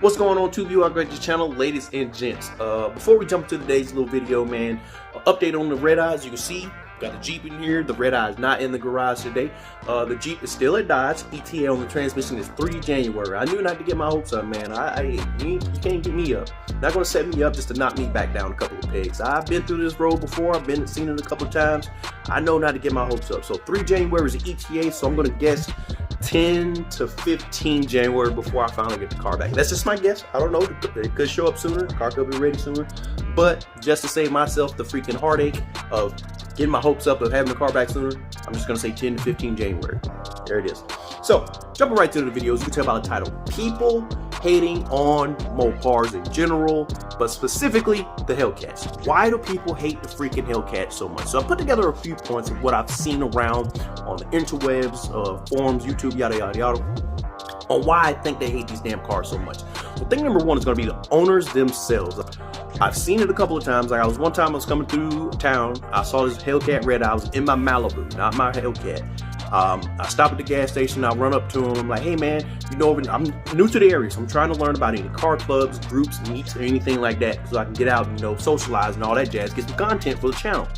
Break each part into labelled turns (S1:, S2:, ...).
S1: What's going on, Tube? You are great to the channel, ladies and gents. Before we jump into today's little video, man, update on the red eyes. You can see got the Jeep in here. The red eye is not in the garage today. The Jeep is still at Dodge. ETA on the transmission is 3 January. I knew not to get my hopes up, man. You can't get me up. Not gonna set me up just to knock me back down a couple of pegs. I've been through this road before. I've seen it a couple of times. I know not to get my hopes up. So 3 January is the ETA. So I'm gonna guess 10 to 15 January before I finally get the car back. That's just my guess. I don't know. It could show up sooner. The car could be ready sooner. But just to save myself the freaking heartache of getting my hopes up of having the car back sooner, I'm just going to say 10 to 15 January. There it is. So, jumping right to the videos, you can tell by the title. People hating on Mopars in general, but specifically the Hellcats. Why do people hate the freaking Hellcats so much? So I put together a few points of what I've seen around on the interwebs, forums, YouTube, yada, yada, yada, on why I think they hate these damn cars so much. Well, thing number one is going to be the owners themselves. I've seen it a couple of times. Like one time I was coming through town, I saw this Hellcat red. I was in my Malibu, not my Hellcat. I stop at the gas station, I run up to him, I'm like, hey man, you know, I'm new to the area, so I'm trying to learn about any car clubs, groups, meets, or anything like that, so I can get out and, you know, socialize and all that jazz, get some content for the channel.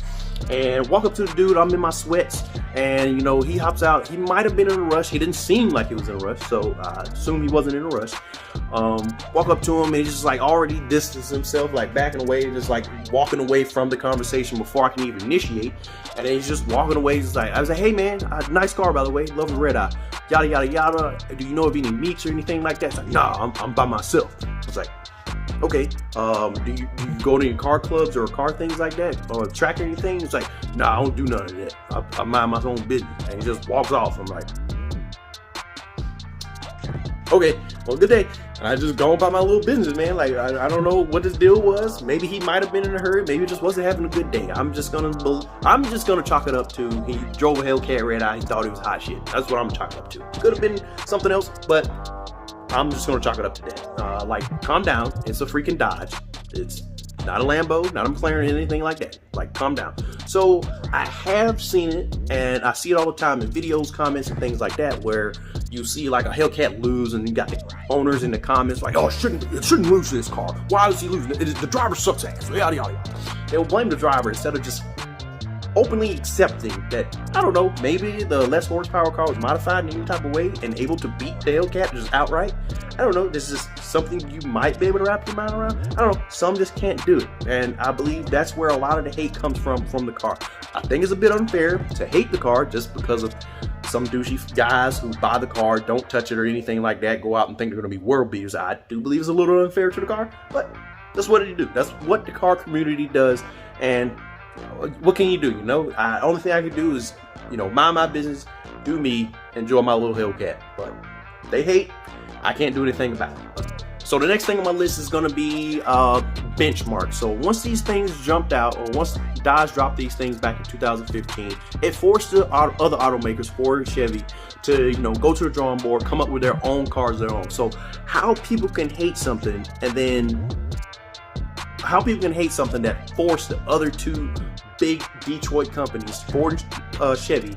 S1: And walk up to the dude, I'm in my sweats, and you know, he hops out. He might have been in a rush. He didn't seem like he was in a rush, so I assume he wasn't in a rush. Walk up to him, and he's just like already distanced himself, like backing away, just like walking away from the conversation before I can even initiate. And then he's just walking away. Just like, I was like, hey man, nice car by the way, love the red eye, yada yada yada. Do you know of any meets or anything like that? It's like, nah, I'm by myself. I was like, okay, do you go to any car clubs or car things like that, or track or anything? It's like, nah, I don't do none of that. I mind my own business. And he just walks off. I'm like, okay, well, good day. And I just go about my little business, man. Like, I don't know what this deal was. Maybe he might have been in a hurry. Maybe he just wasn't having a good day. I'm just gonna chalk it up to he drove a Hellcat red eye. He thought he was hot shit. That's what I'm chalking up to. Could have been something else, but I'm just gonna chalk it up to that. Like, calm down. It's a freaking Dodge. It's not a Lambo, not a McLaren, anything like that. Like, calm down. So I have seen it, and I see it all the time in videos, comments, and things like that, where you see like a Hellcat lose, and you got the owners in the comments like, oh, it shouldn't lose this car. Why is he losing? The driver sucks ass. Yada yada yada. They'll blame the driver instead of just openly accepting that, I don't know, maybe the less horsepower car was modified in any type of way and able to beat the Hellcat just outright. I don't know, this is something you might be able to wrap your mind around. I don't know, some just can't do it. And I believe that's where a lot of the hate comes from the car. I think it's a bit unfair to hate the car just because of some douchey guys who buy the car, don't touch it or anything like that, go out and think they're going to be world beaters. I do believe it's a little unfair to the car, but that's what it do. That's what the car community does. And what can you do? You know, only thing I can do is, you know, mind my business, do me, enjoy my little Hellcat. But they hate, I can't do anything about it. So the next thing on my list is going to be benchmarks. So once these things jumped out, or once Dodge dropped these things back in 2015, it forced the other automakers, Ford and Chevy, to, you know, go to the drawing board, come up with their own cars of their own. So how people can hate something, and then how people can hate something that forced the other two big Detroit companies, Ford and Chevy,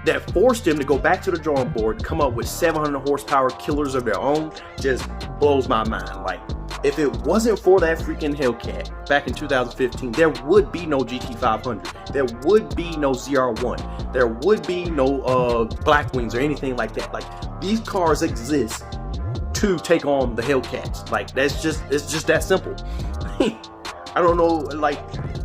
S1: that forced them to go back to the drawing board and come up with 700 horsepower killers of their own, just blows my mind. Like, if it wasn't for that freaking Hellcat back in 2015, there would be no GT500, there would be no ZR1, there would be no Blackwings or anything like that. Like, these cars exist to take on the Hellcats. Like, it's just that simple. I don't know, like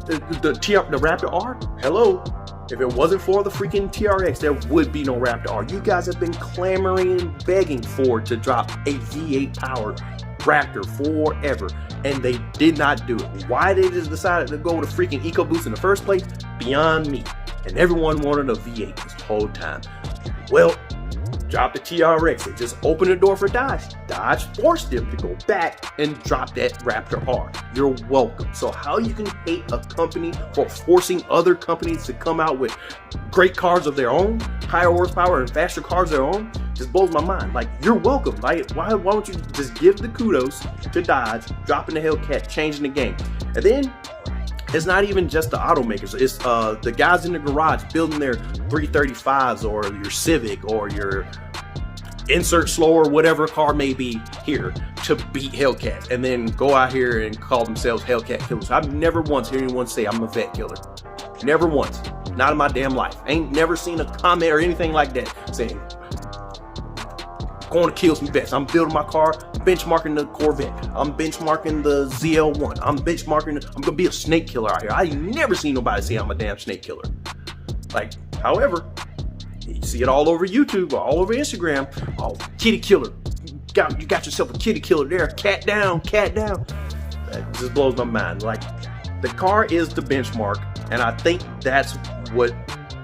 S1: the Raptor R, hello. If it wasn't for the freaking TRX, there would be no Raptor R. You guys have been clamoring and begging Ford to drop a V8 powered Raptor forever, and they did not do it. Why they just decided to go with a freaking EcoBoost in the first place, beyond me. And everyone wanted a V8 this whole time. Well, drop the TRX. It just opened the door for Dodge. Dodge forced them to go back and drop that Raptor R. You're welcome. So how you can hate a company for forcing other companies to come out with great cars of their own, higher horsepower and faster cars of their own, just blows my mind. Like, you're welcome. Like, why don't you just give the kudos to Dodge, dropping the Hellcat, changing the game. And then it's not even just the automakers. It's the guys in the garage building their 335s or your Civic or your insert slower, whatever car may be here to beat Hellcats, and then go out here and call themselves Hellcat killers. I've never once heard anyone say I'm a vet killer. Never once. Not in my damn life. Ain't never seen a comment or anything like that saying, going to kill some vets. I'm building my car, benchmarking the Corvette. I'm benchmarking the ZL1. I'm gonna be a snake killer out here. I ain't never seen nobody say I'm a damn snake killer. Like, however, you see it all over YouTube, all over Instagram. Oh, kitty killer. You got yourself a kitty killer there. Cat down, cat down. That just blows my mind. Like, the car is the benchmark, and I think that's what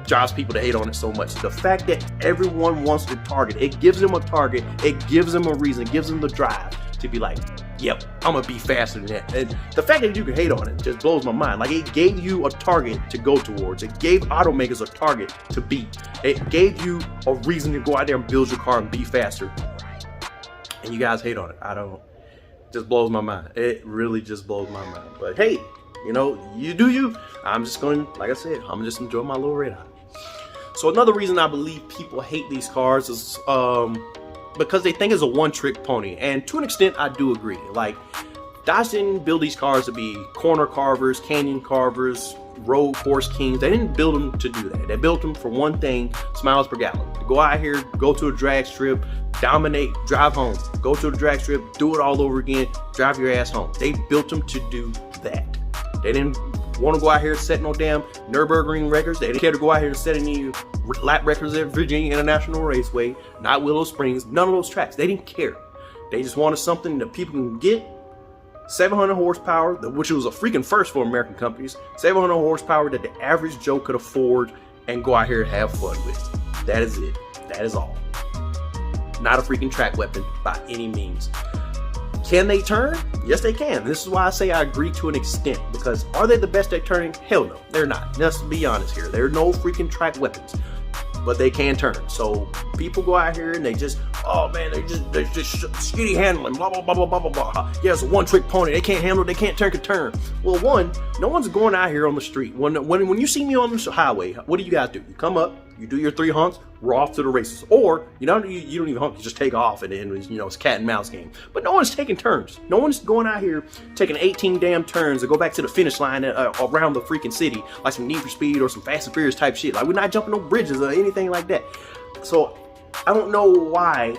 S1: drives people to hate on it so much. The fact that everyone wants to target, it gives them a target, it gives them a reason, it gives them the drive to be like, yep, I'm gonna be faster than that. And the fact that you can hate on it just blows my mind. Like, it gave you a target to go towards. It gave automakers a target to beat. It gave you a reason to go out there and build your car and be faster. And you guys hate on it. It just blows my mind. It really just blows my mind. But hey, you know, you do you. I'm just going, like I said, I'm just enjoying my little red eye. So another reason I believe people hate these cars is because they think it's a one-trick pony. And to an extent, I do agree. Like, Dodge didn't build these cars to be corner carvers, canyon carvers, road course kings. They didn't build them to do that. They built them for one thing, miles per gallon. To go out here, go to a drag strip, dominate, drive home. Go to a drag strip, do it all over again, drive your ass home. They built them to do that. They didn't want to go out here and set no damn Nürburgring records. They didn't care to go out here and set any lap records at Virginia International Raceway, not Willow Springs, none of those tracks. They didn't care. They just wanted something that people can get. 700 horsepower, which was a freaking first for American companies. 700 horsepower that the average Joe could afford and go out here and have fun with. That is it. That is all. Not a freaking track weapon by any means. Can they turn? Yes, they can. This is why I say I agree to an extent, because are they the best at turning? Hell no, they're not. Let's be honest here. There are no freaking track weapons, but they can turn. So people go out here and they just, oh man, they're just shitty handling, blah, blah, blah, blah, blah, blah, blah. Yeah, it's a one-trick pony. They can't handle it. They can't turn a turn. Well, one, no one's going out here on the street. When you see me on the highway, what do you guys do? You come up, you do your 3 honks, we're off to the races. Or, you don't even honk, you just take off, and then, you know, it's cat and mouse game. But no one's taking turns. No one's going out here taking 18 damn turns to go back to the finish line around the freaking city, like some Need for Speed or some Fast and Furious type shit. Like, we're not jumping no bridges or anything like that. So, I don't know why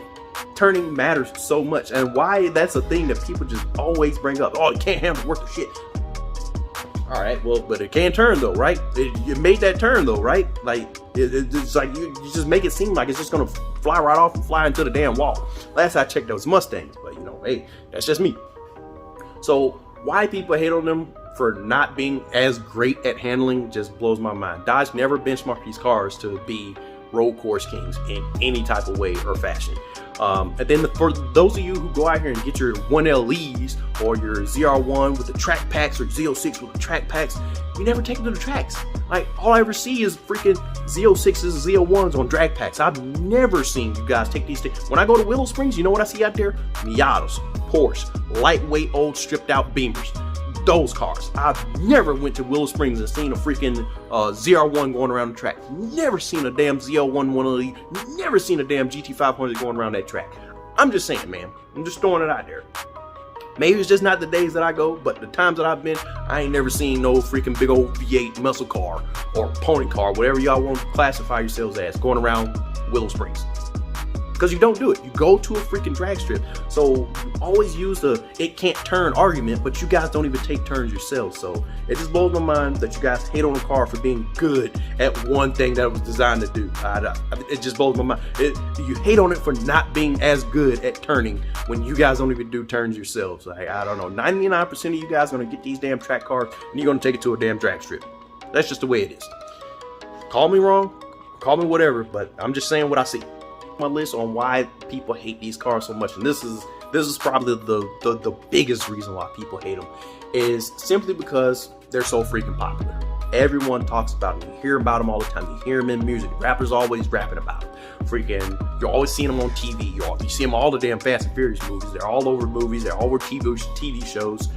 S1: turning matters so much, and why that's a thing that people just always bring up. Oh, you can't handle worth of shit. All right, well, but it can turn though, right? It made that turn though, right? Like, it's like you just make it seem like it's just gonna fly right off and fly into the damn wall. Last I checked, those Mustangs, but you know, hey, that's just me. So why people hate on them for not being as great at handling just blows my mind. Dodge never benchmarked these cars to be road course kings in any type of way or fashion. And then for those of you who go out here and get your 1LEs or your ZR1 with the track packs or Z06 with the track packs, you never take them to the tracks. Like, all I ever see is freaking Z06s, Z01s on drag packs. I've never seen you guys take these things. When I go to Willow Springs, you know what I see out there? Miatas, Porsche, lightweight, old, stripped out Beamers. Those cars. I've never went to Willow Springs and seen a freaking ZR1 going around the track. Never seen a damn ZL1 1LE. Never seen a damn GT500 going around that track. I'm just saying, man. I'm just throwing it out there. Maybe it's just not the days that I go, but the times that I've been, I ain't never seen no freaking big old V8 muscle car or pony car, whatever y'all want to classify yourselves as, going around Willow Springs. Because you don't do it. You go to a freaking drag strip. So you always use the it can't turn argument, but you guys don't even take turns yourselves. So it just blows my mind that you guys hate on a car for being good at one thing that it was designed to do. It just blows my mind. You hate on it for not being as good at turning when you guys don't even do turns yourselves. Like, I don't know, 99% of you guys are going to get these damn track cars and you're going to take it to a damn drag strip. That's just the way it is. Call me wrong, call me whatever, but I'm just saying what I see. My list on why people hate these cars so much, and this is probably the biggest reason why people hate them, is simply because they're so freaking popular. Everyone talks about them. You hear about them all the time. You hear them in music. Rappers always rapping about them. Freaking, you're always seeing them on TV. You see them all the damn Fast and Furious movies. They're all over movies. They're all over TV shows.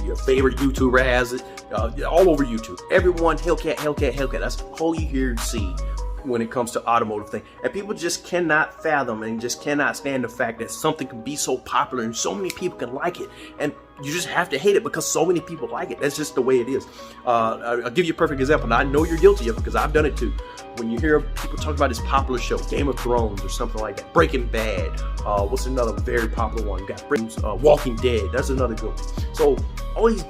S1: Your favorite YouTuber has it. All over YouTube. Everyone, Hellcat, Hellcat, Hellcat. That's all you hear and see when it comes to automotive thing, and people just cannot fathom and just cannot stand the fact that something can be so popular and so many people can like it, and you just have to hate it because so many people like it. That's just the way it is. I'll give you a perfect example, and I know you're guilty of it because I've done it too. When you hear people talk about this popular show, Game of Thrones or something like that, Breaking Bad, what's another very popular one? You got Walking Dead, that's another good one. So all these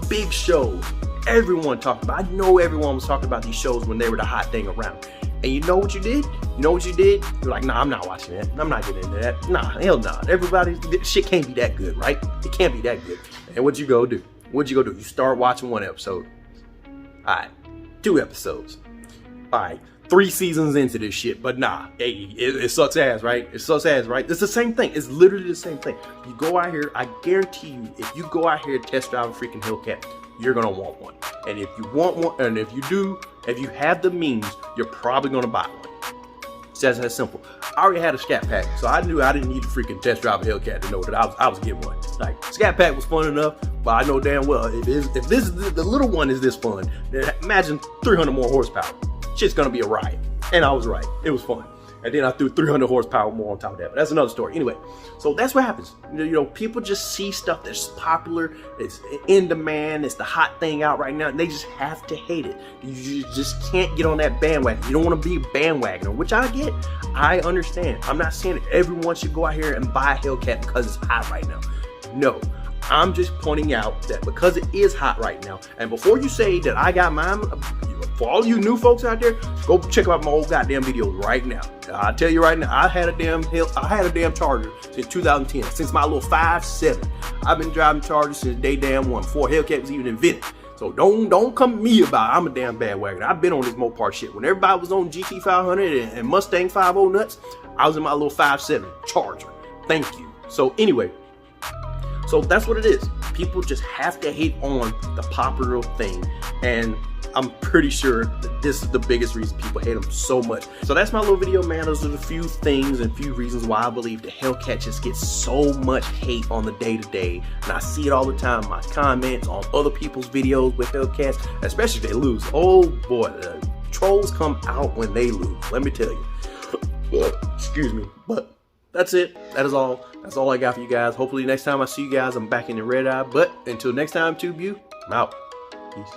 S1: big shows, everyone talked about. I know everyone was talking about these shows when they were the hot thing around. And you know what you did? You know what you did? You're like, nah, I'm not watching that. I'm not getting into that. Nah, hell nah. Everybody, shit can't be that good, right? It can't be that good. And what'd you go do? What'd you go do? You start watching one episode. All right, 2 episodes. All right, 3 seasons into this shit. But nah, hey, it sucks ass, right? It sucks ass, right? It's the same thing. It's literally the same thing. You go out here, I guarantee you, if you go out here and test drive a freaking Hellcat, you're gonna want one. And if you want one, and if you do, if you have the means, you're probably gonna buy one. It's just that simple. I already had a Scat Pack, so I knew I didn't need to freaking test drive a Hellcat to know that I was getting one. Like, Scat Pack was fun enough, but I know damn well if this the little one is this fun, then imagine 300 more horsepower. Shit's gonna be a riot. And I was right. It was fun. And then I threw 300 horsepower more on top of that. But that's another story. Anyway, so that's what happens. You know, people just see stuff that's popular, it's in demand, it's the hot thing out right now, and they just have to hate it. You just can't get on that bandwagon. You don't want to be a bandwagoner, which I get. I understand. I'm not saying that everyone should go out here and buy a Hellcat because it's hot right now. No. I'm just pointing out that because it is hot right now, and before you say that I got mine, for all you new folks out there, go check out my old goddamn videos right now. I tell you right now, I had a damn Charger since 2010, since my little 5.7. I've been driving Chargers since day damn one, before Hellcat was even invented. So don't come to me about it. I'm a damn bandwagon. I've been on this Mopar shit. When everybody was on GT 500 and Mustang 5.0 nuts, I was in my little 5.7 Charger. Thank you. So anyway, so that's what it is. People just have to hate on the popular thing, and I'm pretty sure that this is the biggest reason people hate them so much. So that's my little video, man. Those are the few things and few reasons why I believe the Hellcat just gets so much hate on the day-to-day. And I see it all the time in my comments, on other people's videos with Hellcats, especially if they lose. Oh boy, the trolls come out when they lose, let me tell you. Excuse me, but that's it. That is all. That's all I got for you guys. Hopefully next time I see you guys, I'm back in the red eye. But until next time, Tube You, I'm out. Peace.